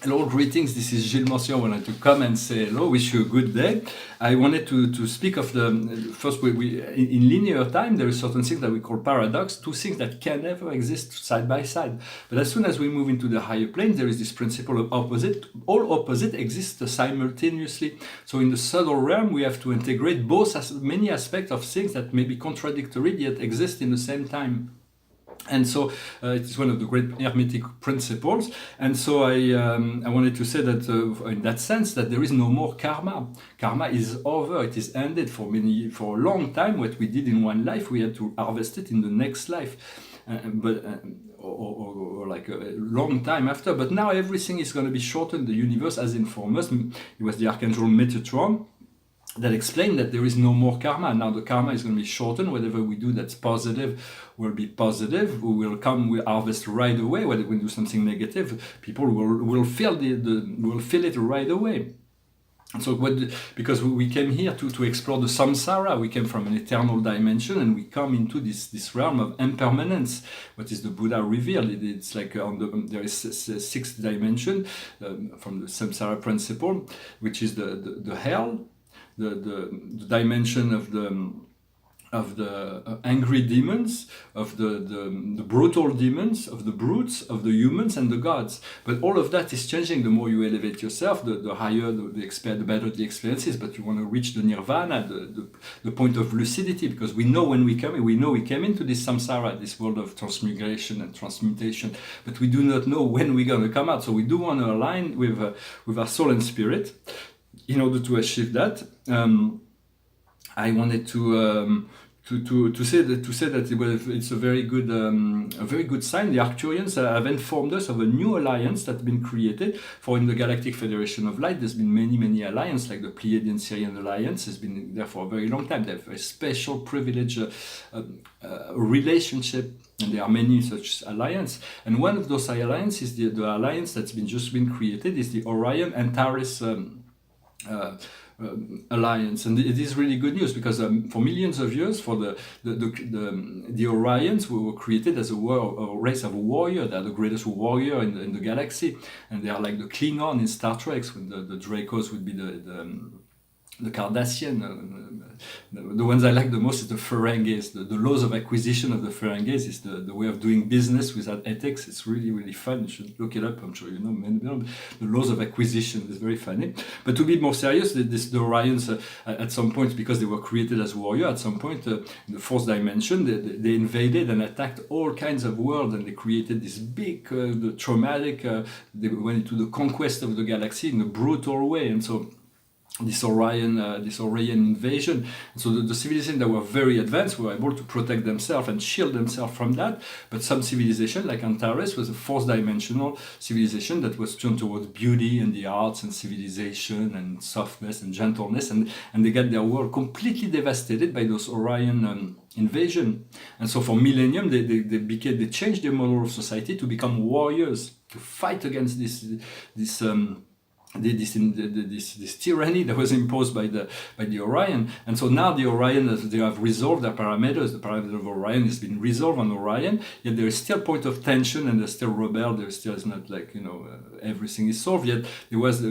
Hello, greetings. This is Gilles Monsieur. I wanted to come and say hello. Wish you a good day. I wanted to speak of the first. In linear time, there is certain things that we call paradox. Two things that can never exist side by side. But as soon as we move into the higher plane, there is this principle of opposite. All opposite exist simultaneously. So in the subtle realm, we have to integrate both many aspects of things that may be contradictory yet exist in the same time. And so it is one of the great hermetic principles. And so I wanted to say that in that sense that there is no more karma. Karma is over. It is ended for a long time. What we did in one life, we had to harvest it in the next life. Or like a long time after. But now everything is going to be shortened. The universe has informed us. It was the Archangel Metatron that explained that there is no more karma. Now the karma is going to be shortened. Whatever we do that's positive will be positive. We harvest right away. Whether we do something negative, people will feel it right away. And so because we came here to explore the samsara, we came from an eternal dimension and we come into this realm of impermanence. What is the Buddha revealed? It's like there is a sixth dimension from the samsara principle, which is the hell, the dimension of the angry demons, of the brutal demons, of the brutes, of the humans and the gods. But all of that is changing. The more you elevate yourself, the higher the better the experience is. But you want to reach the nirvana, the point of lucidity, because we know when we came into this samsara, this world of transmigration and transmutation, but we do not know when we're going to come out. So we do want to align with our soul and spirit. In order to achieve that, I wanted to say that it's a very good sign. The Arcturians have informed us of a new alliance that's been created. For in the Galactic Federation of Light, there's been many alliances, like the Pleiadian Syrian Alliance has been there for a very long time. They have a special privilege relationship. And there are many such alliances. And one of those alliances is the alliance that's just been created is the Orion Antares alliance, and it is really good news because for millions of years, for the Orions were created as a race of warrior. They are the greatest warrior in the galaxy, and they are like the Klingon in Star Trek. When the Dracos would be the Cardassian. The ones I like the most is the Ferengis. The laws of acquisition of the Ferengis is the way of doing business without ethics. It's really fun. You should look it up. I'm sure you know. The laws of acquisition is very funny. But to be more serious, the Orions at some point, because they were created as warrior, at some point in the fourth dimension, they invaded and attacked all kinds of worlds, and they created this big, traumatic. They went into the conquest of the galaxy in a brutal way, and so. This Orion invasion. And so the civilizations that were very advanced were able to protect themselves and shield themselves from that. But some civilization, like Antares, was a fourth dimensional civilization that was turned towards beauty and the arts and civilization and softness and gentleness, and they got their world completely devastated by those Orion invasion. And so for millennium, they changed their model of society to become warriors, to fight against this tyranny that was imposed by the Orion. And so now the Orion, they have resolved their parameters. The parameter of Orion has been resolved on Orion, yet there is still point of tension and there's still rebel. There still is not like, everything is solved yet. There was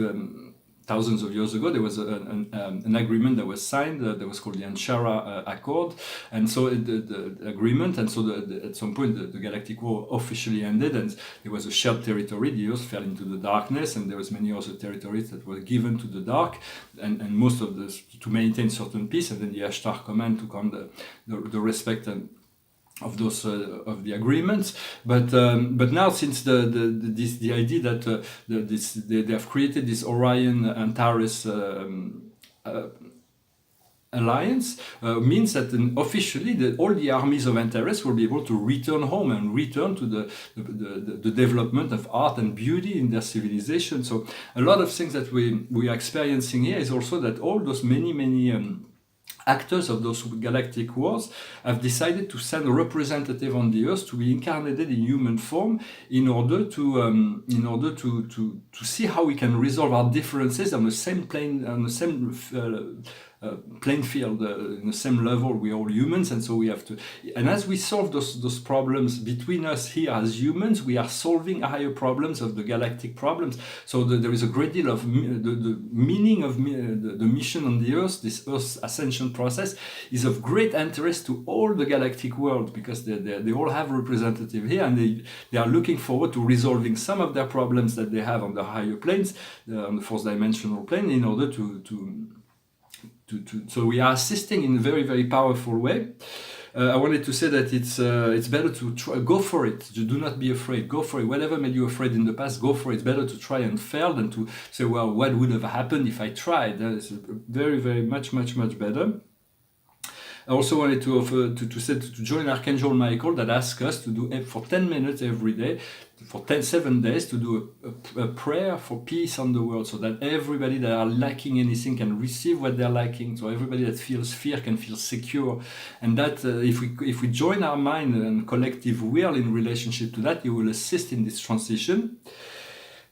thousands of years ago, there was an agreement that was signed that was called the Samsara Accord, and so the agreement, and so at some point the Galactic War officially ended, and there was a shared territory. The Earth fell into the darkness, and there was many other territories that were given to the dark, and most of this to maintain certain peace, and then the Ashtar Command took on the respect of those of the agreements, but now since the idea that they have created this Orion Antares alliance means that officially all the armies of Antares will be able to return home and return to the development of art and beauty in their civilization. So a lot of things that we are experiencing here is also that all those many actors of those galactic wars have decided to send a representative on the Earth to be incarnated in human form in order to see how we can resolve our differences on the same plane, on the same playing field, in the same level. We're all humans, and so we have to. And as we solve those problems between us here as humans, we are solving higher problems of the galactic problems. So there is a great deal of the meaning of the mission on the Earth. This Earth ascension process is of great interest to all the galactic world, because they all have representative here, and they are looking forward to resolving some of their problems that they have on the higher planes, on the fourth dimensional plane, in order so we are assisting in a very, very powerful way. I wanted to say that it's better to try, go for it. Do not be afraid. Go for it. Whatever made you afraid in the past, go for it. It's better to try and fail than to say, well, what would have happened if I tried? That is very, very much better. I also wanted to offer to join Archangel Michael, that asks us to do for 10 minutes every day, for 7 days, to do a prayer for peace on the world, so that everybody that are lacking anything can receive what they're lacking. So everybody that feels fear can feel secure, and that if we join our mind and collective will in relationship to that, you will assist in this transition.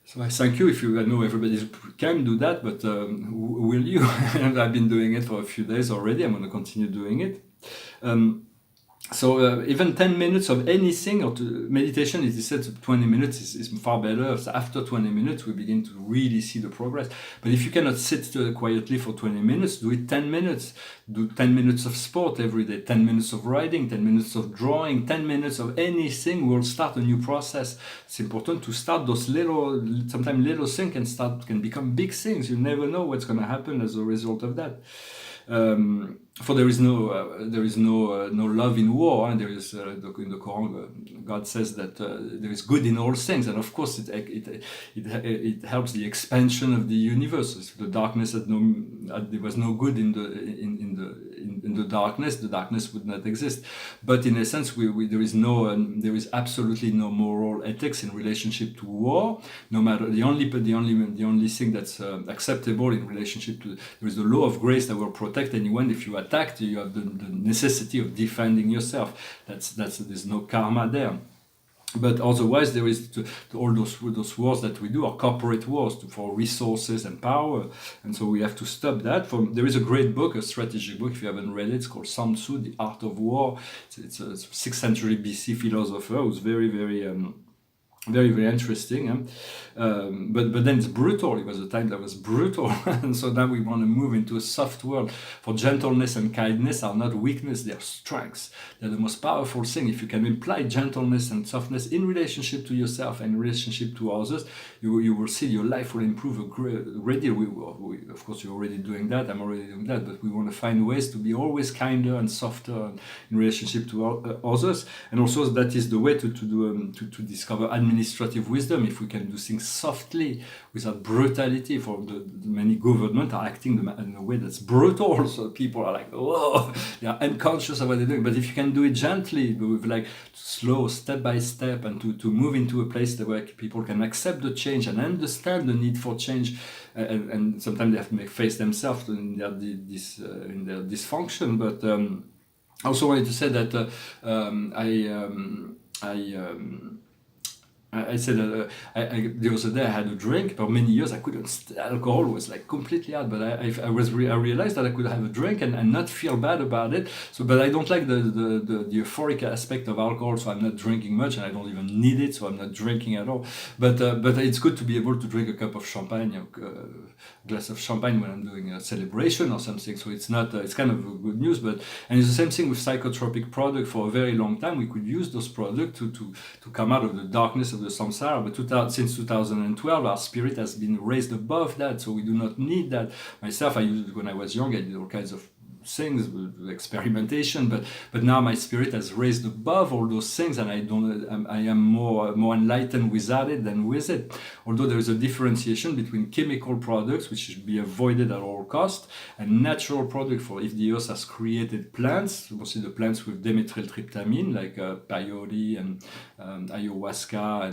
So I thank you. If I know everybody can do that, but will you? And I've been doing it for a few days already. I'm going to continue doing it. So even 10 minutes of anything, or meditation, it is said 20 minutes is far better. So after 20 minutes, we begin to really see the progress. But if you cannot sit quietly for 20 minutes, do it 10 minutes. Do 10 minutes of sport every day, 10 minutes of writing, 10 minutes of drawing, 10 minutes of anything will start a new process. It's important to start those sometimes little things can become big things. You never know what's going to happen as a result of that. For there is no love in war, and there is in the Quran, God says that there is good in all things, and of course it helps the expansion of the universe. If the darkness there was no good in the darkness, the darkness would not exist. But in a sense, there is absolutely no moral ethics in relationship to war. No matter the only thing that's acceptable in relationship to, there is the law of grace that will protect anyone. If you attacked, you have the necessity of defending yourself. There's no karma there. But otherwise, there is all those wars that we do are corporate wars for resources and power, and so we have to stop that. There is a great book, a strategy book, if you haven't read it. It's called Samsara, The Art of War. It's a 6th century BC philosopher who's very, very interesting. But then it's brutal. It was a time that was brutal. And so now we want to move into a soft world. For gentleness and kindness are not weakness, they are strengths. They're the most powerful thing. If you can imply gentleness and softness in relationship to yourself and in relationship to others, you will see your life will improve a great deal. Of course, you're already doing that. I'm already doing that. But we want to find ways to be always kinder and softer in relationship to others. And also that is the way to discover administrative wisdom. If we can do things softly without brutality, for the many governments are acting in a way that's brutal, so people are like, oh, they are unconscious of what they're doing. But if you can do it gently, with like slow, step by step, and to move into a place where people can accept the change and understand the need for change, and sometimes they have to face themselves in their dysfunction. But I also wanted to say that I said that the other day I had a drink. For many years I couldn't. Alcohol was like completely out, but I realized that I could have a drink and not feel bad about it. So, but I don't like the euphoric aspect of alcohol, so I'm not drinking much, and I don't even need it, so I'm not drinking at all. But it's good to be able to drink a cup of champagne, a glass of champagne when I'm doing a celebration or something. So it's not. It's kind of good news, and it's the same thing with psychotropic product. For a very long time, we could use those products to come out of the darkness of the samsara, but since 2012 our spirit has been raised above that, so we do not need that. Myself, I used it when I was young. I did all kinds of things with experimentation, but now my spirit has raised above all those things, and I am more enlightened without it than with it. Although there is a differentiation between chemical products, which should be avoided at all costs, and natural products. For if the earth has created plants, mostly the plants with dimethyltryptamine, like peyote and ayahuasca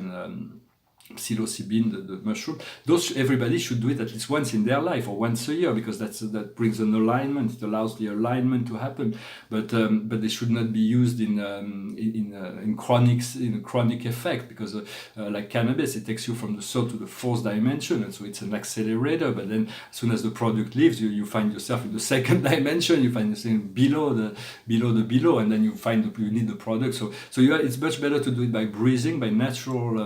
psilocybin, the mushroom. Those everybody should do it at least once in their life or once a year, because that brings an alignment. It allows the alignment to happen. But they should not be used in chronic effect, because like cannabis, it takes you from the third to the fourth dimension, and so it's an accelerator. But then as soon as the product leaves, you find yourself in the second dimension. You find yourself below, and then you you need the product. So it's much better to do it by breathing, by natural.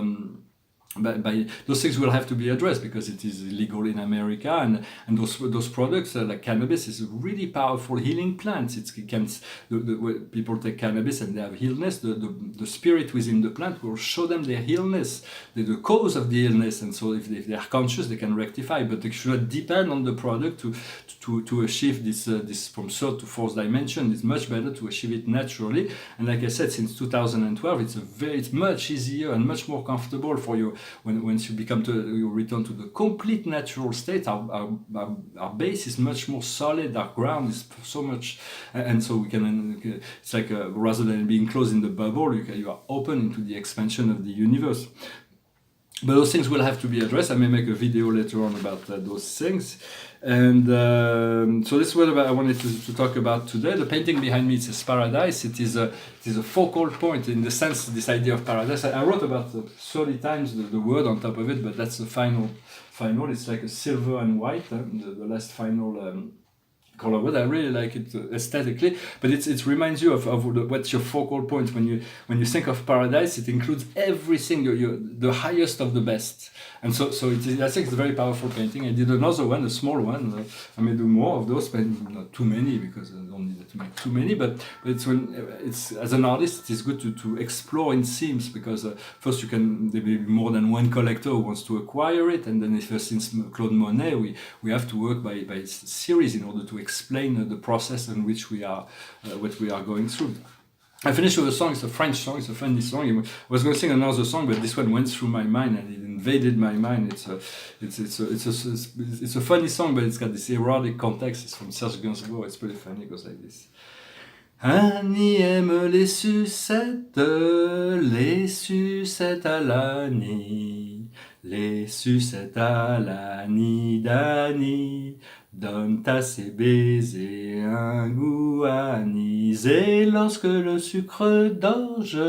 By those things will have to be addressed, because it is illegal in America, and those products like cannabis is a really powerful healing plant. When people take cannabis and they have illness, the spirit within the plant will show them their illness, the cause of the illness, and so if they are conscious, they can rectify. But they should not depend on the product to achieve this from third to fourth dimension. It's much better to achieve it naturally. And like I said, since 2012, it's much easier and much more comfortable for you. Once you return to the complete natural state, our base is much more solid, our ground is so much, and so we can, it's like rather than being closed in the bubble, you are open into the expansion of the universe. But those things will have to be addressed. I may make a video later on about those things. And so this is what I wanted to talk about today. The painting behind me, it says Paradise. It is a focal point, in the sense, this idea of paradise. I wrote about 30 times the word on top of it, but that's the final. It's like a silver and white, the last final color. But I really like it aesthetically. But it reminds you of what's your focal point. When you think of paradise, it includes everything, the highest of the best. And so I think it's a very powerful painting. I did another one, a small one. I may do more of those, but not too many, because I don't need to make too many. But it's as an artist, it is good to explore in themes, because first there may be more than one collector who wants to acquire it, and then since Claude Monet, we have to work by series in order to explain the process in which what we are going through. I finished with a song. It's a French song. It's a funny song. I was going to sing another song, but this one went through my mind and it invaded my mind. It's a funny song, but it's got this erotic context. It's from Serge Gainsbourg. It's pretty funny. It goes like this. Annie aime les sucettes à l'Annie, les sucettes à l'Annie d'Annie. Donne à ses baisers un goût anisé, lorsque le sucre d'orge,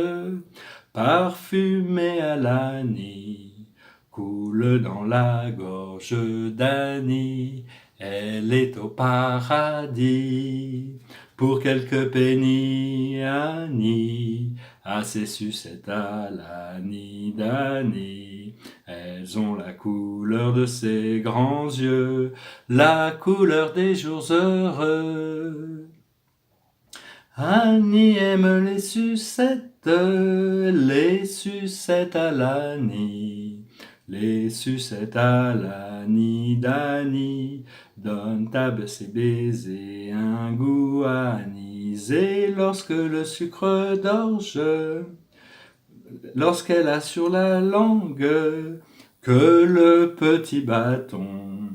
parfumé à l'Annie, coule dans la gorge d'Annie. Elle est au paradis, pour quelques pennies, Annie, à ses sucettes à l'Annie d'Annie. Elles ont la couleur de ses grands yeux, la couleur des jours heureux. Annie aime les sucettes à l'Annie, les sucettes à l'Annie d'Annie. Donne à ses baisers un goût anisé, lorsque le sucre d'orge, lorsqu'elle a sur la langue que le petit bâton,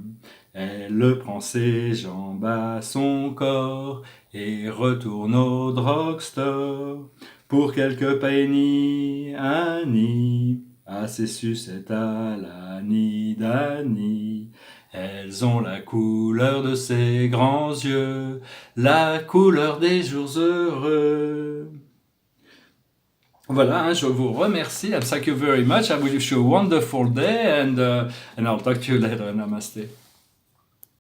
elle prend ses jambes à son corps et retourne au drugstore pour quelques pennies, Annie, à ses sucettes à l'Annie d'Annie. Elles ont la couleur de ses grands yeux, la couleur des jours heureux. Voilà, je vous remercie. Thank you very much. I wish you a wonderful day, and I'll talk to you later. Namaste.